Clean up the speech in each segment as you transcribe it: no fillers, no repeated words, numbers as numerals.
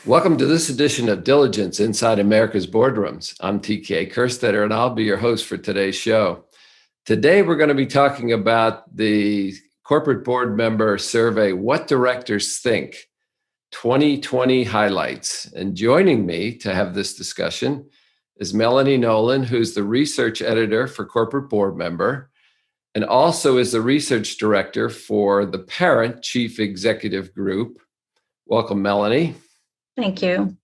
Welcome to this edition of Diligence Inside America's Boardrooms. I'm TK Kerstetter, and I'll be your host for today's show. Today, we're going to be talking about the corporate board member survey, What Directors Think, 2020 Highlights. And joining me to have this discussion is Melanie Nolen, who's the research editor for Corporate Board Member, and also is the research director for the Parent Chief Executive Group. Welcome, Melanie. Thank you.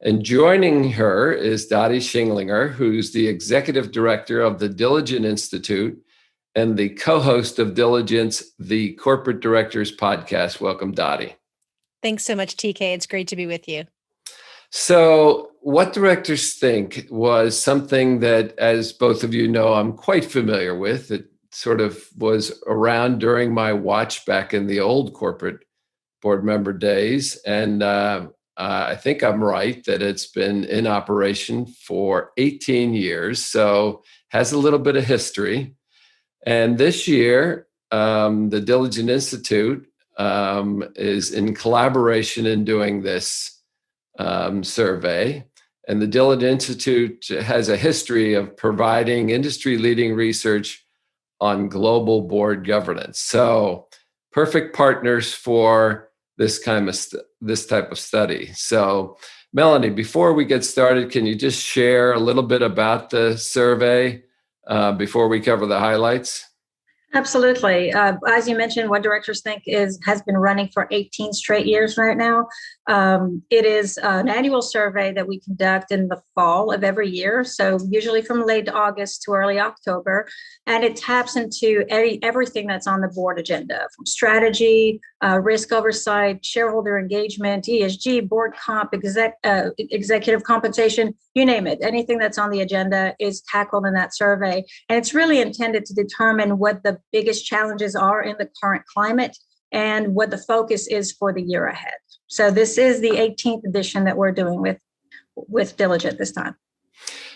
And joining her is Dottie Schindlinger, who's the executive director of the Diligent Institute and the co-host of Diligence, the Corporate Directors Podcast. Welcome, Dottie. Thanks so much, TK. It's great to be with you. So, What Directors Think was something that, as both of you know, I'm quite familiar with. It sort of was around during my watch back in the old corporate board member days. And I think I'm right that it's been in operation for 18 years, so has a little bit of history. And this year, the Diligent Institute is in collaboration in doing this survey. And the Diligent Institute has a history of providing industry-leading research on global board governance. So perfect partners for this type of study. So, Melanie, before we get started, can you just share a little bit about the survey before we cover the highlights? Absolutely. As you mentioned, What Directors Think has been running for 18 straight years right now. It is an annual survey that we conduct in the fall of every year, so usually from late August to early October, and it taps into everything that's on the board agenda, from strategy, risk oversight, shareholder engagement, ESG, board comp, executive compensation, you name it. Anything that's on the agenda is tackled in that survey, and it's really intended to determine what the biggest challenges are in the current climate and what the focus is for the year ahead. So this is the 18th edition that we're doing with Diligent this time.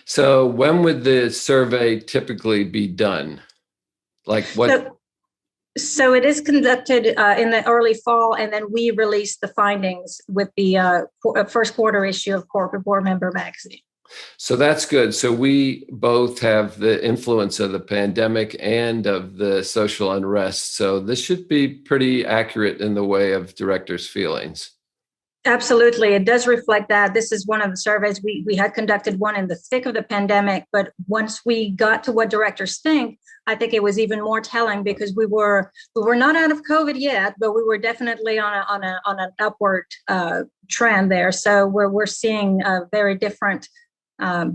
So when would the survey typically be done? Like what? So it is conducted in the early fall, and then we release the findings with the first quarter issue of Corporate Board Member magazine. So that's good. So we both have the influence of the pandemic and of the social unrest. So this should be pretty accurate in the way of directors' feelings. Absolutely. It does reflect that. This is one of the surveys. We had conducted one in the thick of the pandemic, but once we got to What Directors Think, I think it was even more telling because we were not out of COVID yet, but we were definitely on an upward trend there. So we're seeing a very different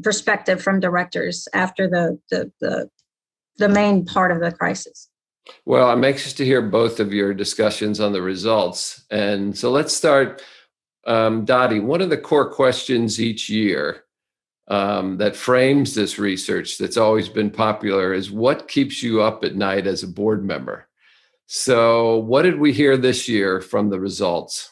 perspective from directors after the main part of the crisis. Well, I'm anxious to hear both of your discussions on the results. And so let's start. Dottie, one of the core questions each year that frames this research that's always been popular is what keeps you up at night as a board member? So what did we hear this year from the results?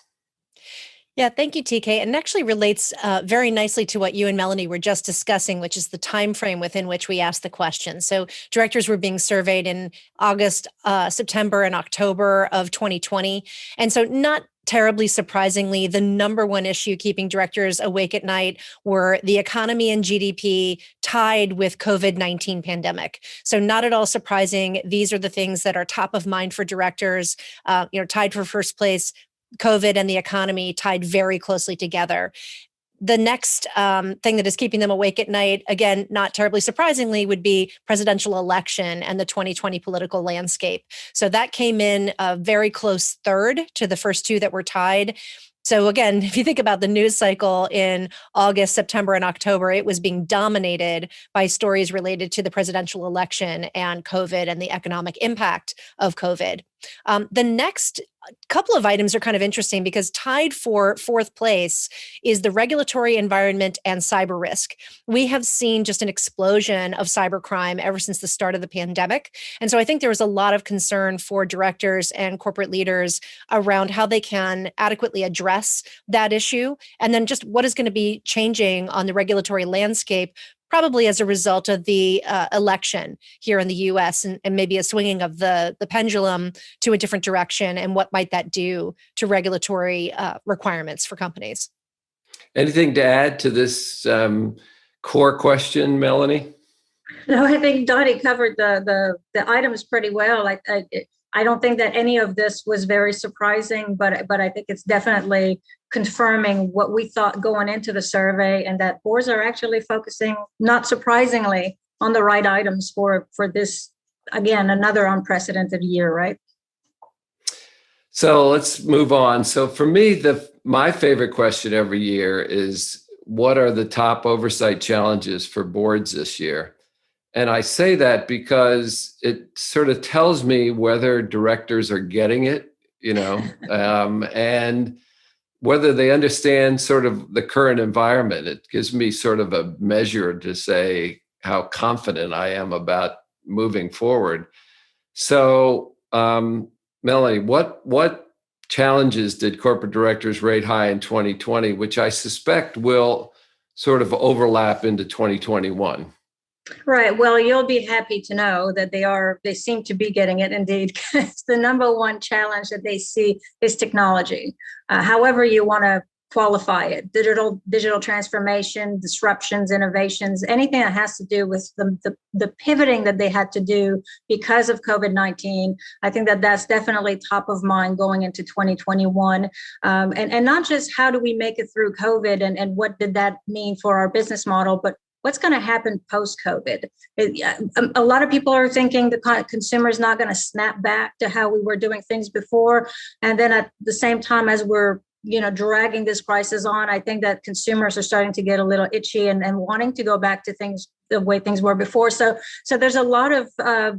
Yeah, thank you, TK. And it actually relates very nicely to what you and Melanie were just discussing, which is the time frame within which we asked the question. So directors were being surveyed in August, September, and October of 2020. And so not terribly surprisingly, the number one issue keeping directors awake at night were the economy and GDP tied with COVID-19 pandemic. So not at all surprising. These are the things that are top of mind for directors, tied for first place. COVID and the economy tied very closely together. The next thing that is keeping them awake at night, again, not terribly surprisingly, would be presidential election and the 2020 political landscape. So that came in a very close third to the first two that were tied. So again, if you think about the news cycle in August, September, and October, it was being dominated by stories related to the presidential election and COVID and the economic impact of COVID. The next couple of items are kind of interesting because tied for fourth place is the regulatory environment and cyber risk. We have seen just an explosion of cybercrime ever since the start of the pandemic. And so I think there was a lot of concern for directors and corporate leaders around how they can adequately address that issue. And then just what is going to be changing on the regulatory landscape probably as a result of the election here in the US and maybe a swinging of the pendulum to a different direction, and what might that do to regulatory requirements for companies? Anything to add to this core question, Melanie? No, I think Dottie covered the items pretty well. I don't think that any of this was very surprising, but I think it's definitely confirming what we thought going into the survey, and that boards are actually focusing, not surprisingly, on the right items for this, again, another unprecedented year, right? So let's move on. So for me, my favorite question every year is, what are the top oversight challenges for boards this year? And I say that because it sort of tells me whether directors are getting it, and whether they understand sort of the current environment. It gives me sort of a measure to say how confident I am about moving forward. So, Melanie, what challenges did corporate directors rate high in 2020, which I suspect will sort of overlap into 2021? Right. Well, you'll be happy to know that they seem to be getting it indeed. It's the number one challenge that they see is technology. However you want to qualify it, digital transformation, disruptions, innovations, anything that has to do with the pivoting that they had to do because of COVID-19. I think that that's definitely top of mind going into 2021. And not just how do we make it through COVID and what did that mean for our business model, but what's going to happen post-COVID? A lot of people are thinking the consumer is not going to snap back to how we were doing things before. And then at the same time, as we're dragging this crisis on, I think that consumers are starting to get a little itchy and wanting to go back to things the way things were before. So there's a lot of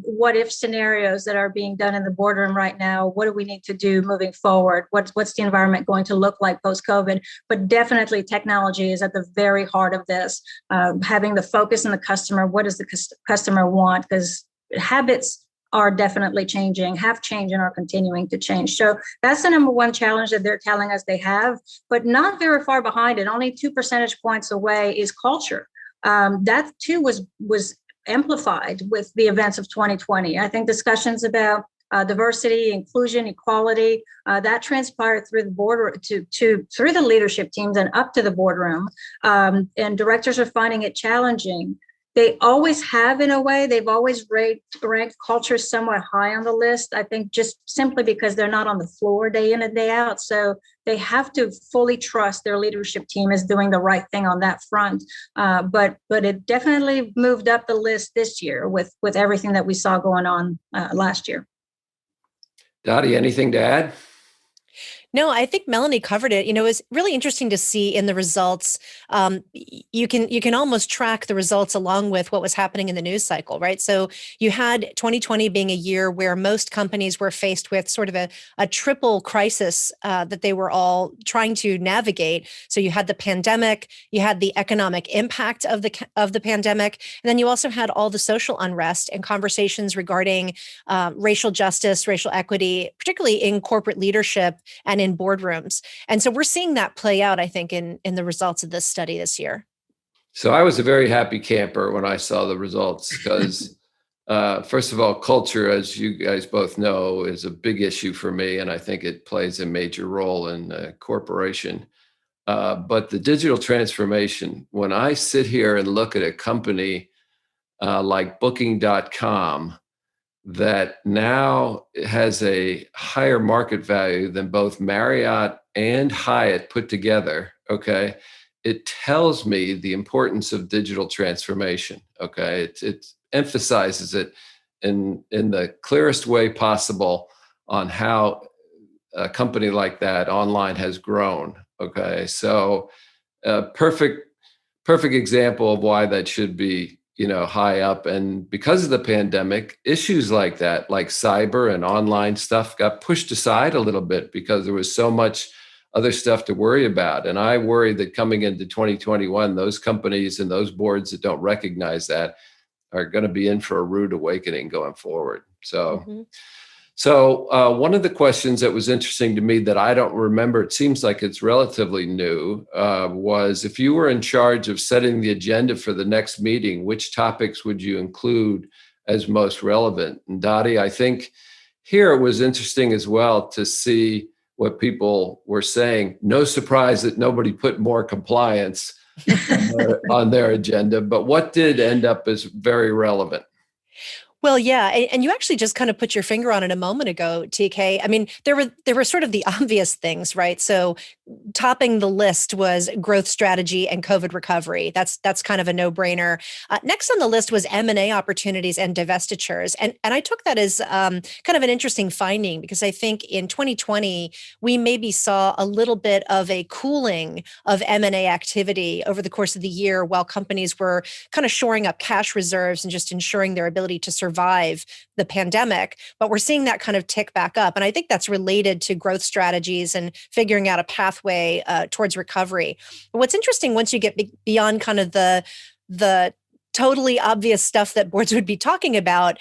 what if scenarios that are being done in the boardroom right now. What do we need to do moving forward? What's the environment going to look like post-COVID? But definitely technology is at the very heart of this, having the focus on the customer. What does the customer want? Because habits are definitely changing, have changed, and are continuing to change. So that's the number one challenge that they're telling us they have, but not very far behind it. Only 2 percentage points away is culture. That too was amplified with the events of 2020. I think discussions about diversity, inclusion, equality, that transpired through the board through the leadership teams and up to the boardroom. And directors are finding it challenging. They always have, in a way. They've always ranked culture somewhat high on the list, I think, just simply because they're not on the floor day in and day out. So they have to fully trust their leadership team is doing the right thing on that front. But it definitely moved up the list this year with everything that we saw going on last year. Dottie, anything to add? No, I think Melanie covered it. It was really interesting to see in the results. You can almost track the results along with what was happening in the news cycle, right? So you had 2020 being a year where most companies were faced with sort of a triple crisis that they were all trying to navigate. So you had the pandemic, you had the economic impact of the pandemic, and then you also had all the social unrest and conversations regarding racial justice, racial equity, particularly in corporate leadership and in boardrooms. And so we're seeing that play out, I think, in the results of this study this year. So I was a very happy camper when I saw the results because, first of all, culture, as you guys both know, is a big issue for me. And I think it plays a major role in a corporation. But the digital transformation, when I sit here and look at a company like Booking.com, that now has a higher market value than both Marriott and Hyatt put together, okay, it tells me the importance of digital transformation, okay? It emphasizes it in the clearest way possible on how a company like that online has grown, okay? So perfect example of why that should be high up. And because of the pandemic, issues like that, like cyber and online stuff, got pushed aside a little bit because there was so much other stuff to worry about. And I worry that coming into 2021, those companies and those boards that don't recognize that are going to be in for a rude awakening going forward. So one of the questions that was interesting to me that I don't remember, it seems like it's relatively new, was if you were in charge of setting the agenda for the next meeting, which topics would you include as most relevant? And Dottie, I think here it was interesting as well to see what people were saying. No surprise that nobody put more compliance on their agenda, but what did end up as very relevant? Well, yeah, and you actually just kind of put your finger on it a moment ago, TK. I mean, there were sort of the obvious things, right? So topping the list was growth strategy and COVID recovery. That's kind of a no-brainer. Next on the list was M&A opportunities and divestitures, and I took that as kind of an interesting finding because I think in 2020 we maybe saw a little bit of a cooling of M&A activity over the course of the year while companies were kind of shoring up cash reserves and just ensuring their ability to survive the pandemic. But we're seeing that kind of tick back up, and I think that's related to growth strategies and figuring out a pathway towards recovery. But what's interesting once you get beyond kind of the totally obvious stuff that boards would be talking about,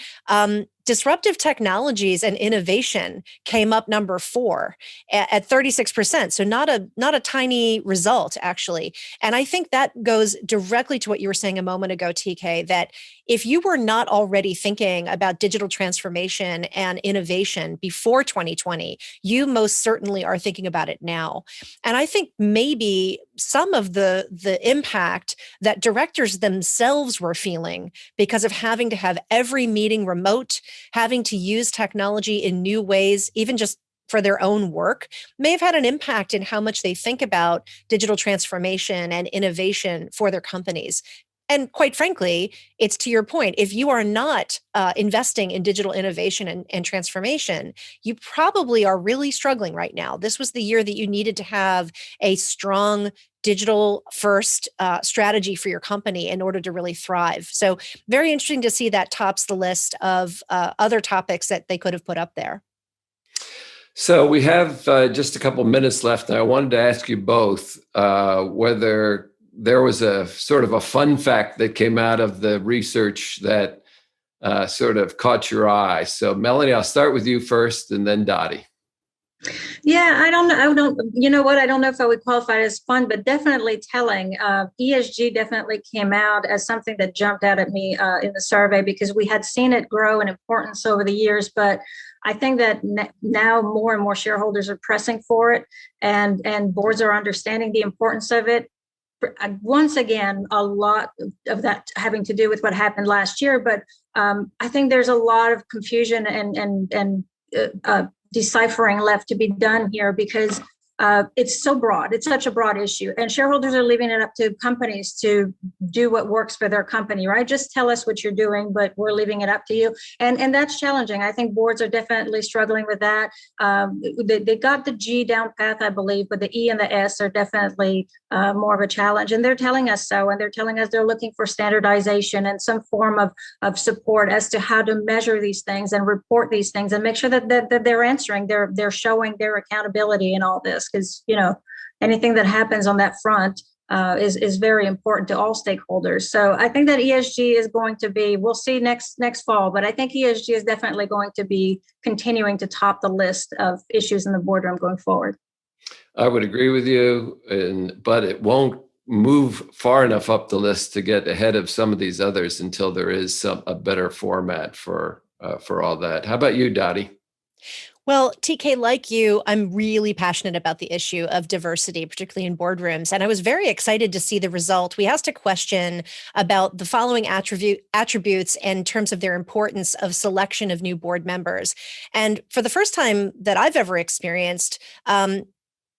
disruptive technologies and innovation came up number 4 at 36%. So not a tiny result, actually. And I think that goes directly to what you were saying a moment ago, TK, that if you were not already thinking about digital transformation and innovation before 2020, you most certainly are thinking about it now. And I think maybe some of the impact that directors themselves were feeling because of having to have every meeting remote, having to use technology in new ways, even just for their own work, may have had an impact in how much they think about digital transformation and innovation for their companies. And quite frankly, it's to your point, if you are not investing in digital innovation and transformation, you probably are really struggling right now. This was the year that you needed to have a strong digital first strategy for your company in order to really thrive. So very interesting to see that tops the list of other topics that they could have put up there. So we have just a couple minutes left, and I wanted to ask you both whether there was a sort of a fun fact that came out of the research that sort of caught your eye. So Melanie, I'll start with you first and then Dottie. Yeah, I don't know. You know what? I don't know if I would qualify it as fun, but definitely telling. ESG definitely came out as something that jumped out at me in the survey because we had seen it grow in importance over the years, but I think that now more and more shareholders are pressing for it, and boards are understanding the importance of it. Once again, a lot of that having to do with what happened last year, but I think there's a lot of confusion and deciphering left to be done here because it's so broad. It's such a broad issue, and shareholders are leaving it up to companies to do what works for their company, right? Just tell us what you're doing, but we're leaving it up to you. And that's challenging. I think boards are definitely struggling with that. They got the G down path, I believe, but the E and the S are definitely more of a challenge. And they're telling us so, and they're telling us they're looking for standardization and some form of support as to how to measure these things and report these things and make sure that they're answering, they're showing their accountability in all this. Because anything that happens on that front is very important to all stakeholders. So I think that ESG is going to be, we'll see next fall, but I think ESG is definitely going to be continuing to top the list of issues in the boardroom going forward. I would agree with you, but it won't move far enough up the list to get ahead of some of these others until there is a better format for all that. How about you, Dottie? Well, TK, like you, I'm really passionate about the issue of diversity, particularly in boardrooms. And I was very excited to see the result. We asked a question about the following attributes in terms of their importance of selection of new board members. And for the first time that I've ever experienced,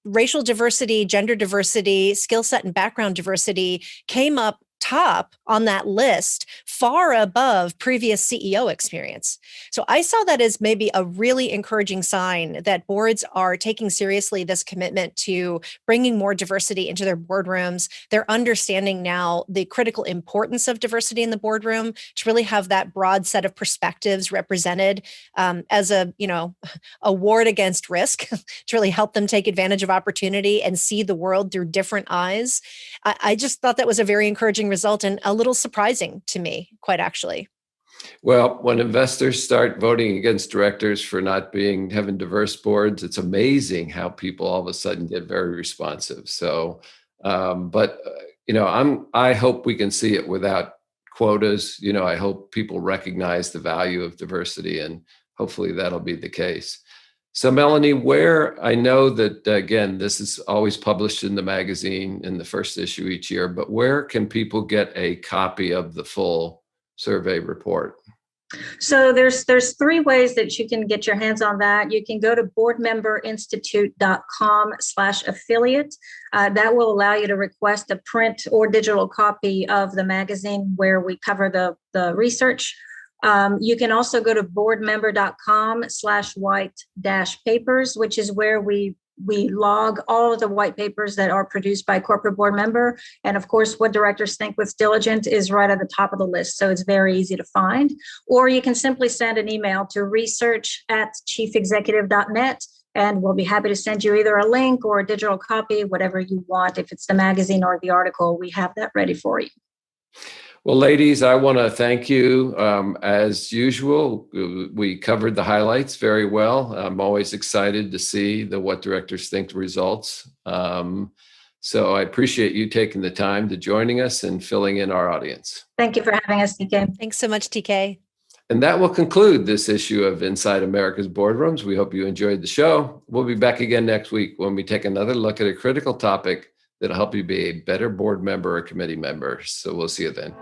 racial diversity, gender diversity, skill set and background diversity came up top on that list, far above previous CEO experience. So I saw that as maybe a really encouraging sign that boards are taking seriously this commitment to bringing more diversity into their boardrooms. They're understanding now the critical importance of diversity in the boardroom to really have that broad set of perspectives represented as a ward against risk to really help them take advantage of opportunity and see the world through different eyes. I just thought that was a very encouraging result and a little surprising to me, quite actually. Well, when investors start voting against directors for not having diverse boards, it's amazing how people all of a sudden get very responsive. So, I hope we can see it without quotas. I hope people recognize the value of diversity, and hopefully that'll be the case. So Melanie, where I know that, again, this is always published in the magazine in the first issue each year, but where can people get a copy of the full survey report? So there's three ways that you can get your hands on that. You can go to boardmemberinstitute.com/affiliate. That will allow you to request a print or digital copy of the magazine where we cover the research. You can also go to boardmember.com/white-papers, which is where we log all of the white papers that are produced by corporate board member. And of course, what directors think with diligent is right at the top of the list. So it's very easy to find. Or you can simply send an email to research@chiefexecutive.net. And we'll be happy to send you either a link or a digital copy, whatever you want. If it's the magazine or the article, we have that ready for you. Well, ladies, I want to thank you. As usual, we covered the highlights very well. I'm always excited to see the What Directors Think results. So I appreciate you taking the time to joining us and filling in our audience. Thank you for having us, TK. Thanks so much, TK. And that will conclude this issue of Inside America's Boardrooms. We hope you enjoyed the show. We'll be back again next week when we take another look at a critical topic that'll help you be a better board member or committee member. So we'll see you then.